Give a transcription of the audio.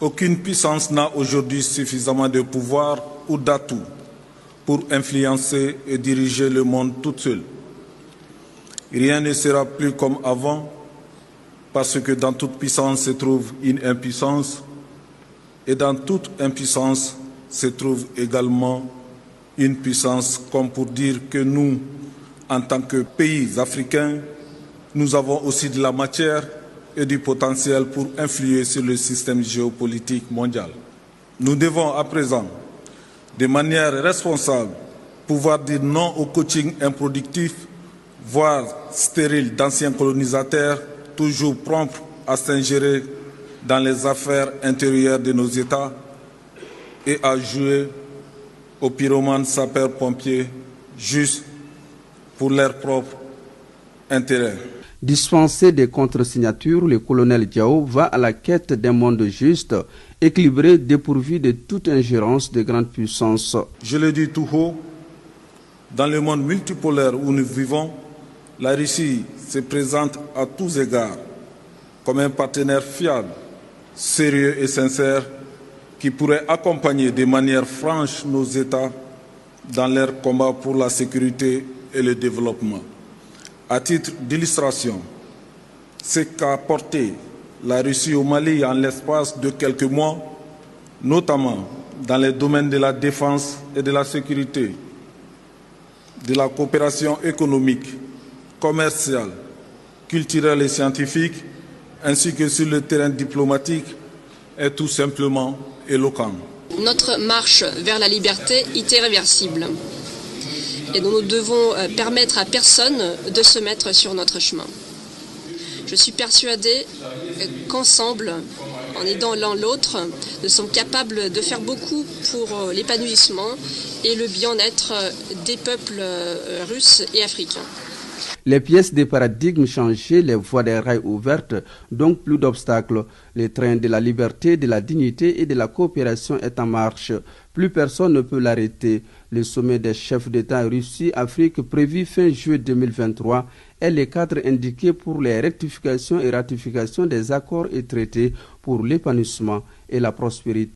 Aucune puissance n'a aujourd'hui suffisamment de pouvoir ou d'atouts pour influencer et diriger le monde toute seule. Rien ne sera plus comme avant, parce que dans toute puissance se trouve une impuissance, et dans toute impuissance se trouve également une puissance, comme pour dire que nous, en tant que pays africains, nous avons aussi de la matière et du potentiel pour influer sur le système géopolitique mondial. Nous devons à présent, de manière responsable, pouvoir dire non au coaching improductif, voire stérile d'anciens colonisateurs, toujours prompts à s'ingérer dans les affaires intérieures de nos États et à jouer aux pyromanes sapeurs-pompiers juste pour leur propre intérêt. Dispensé des contre-signatures, le colonel Diao va à la quête d'un monde juste, équilibré, dépourvu de toute ingérence de grandes puissances. Je le dis tout haut, dans le monde multipolaire où nous vivons, la Russie se présente à tous égards comme un partenaire fiable, sérieux et sincère qui pourrait accompagner de manière franche nos États dans leur combat pour la sécurité et le développement. À titre d'illustration, ce qu'a apporté la Russie au Mali en l'espace de quelques mois, notamment dans les domaines de la défense et de la sécurité, de la coopération économique, commerciale, culturelle et scientifique, ainsi que sur le terrain diplomatique, est tout simplement éloquent. Notre marche vers la liberté est irréversible. Et nous devons permettre à personne de se mettre sur notre chemin. Je suis persuadée qu'ensemble, en aidant l'un l'autre, nous sommes capables de faire beaucoup pour l'épanouissement et le bien-être des peuples russes et africains. Les pièces des paradigmes changées, les voies des rails ouvertes, donc plus d'obstacles. Le train de la liberté, de la dignité et de la coopération est en marche. Plus personne ne peut l'arrêter. Le sommet des chefs d'État Russie-Afrique prévu fin juillet 2023 est le cadre indiqué pour les rectifications et ratifications des accords et traités pour l'épanouissement et la prospérité.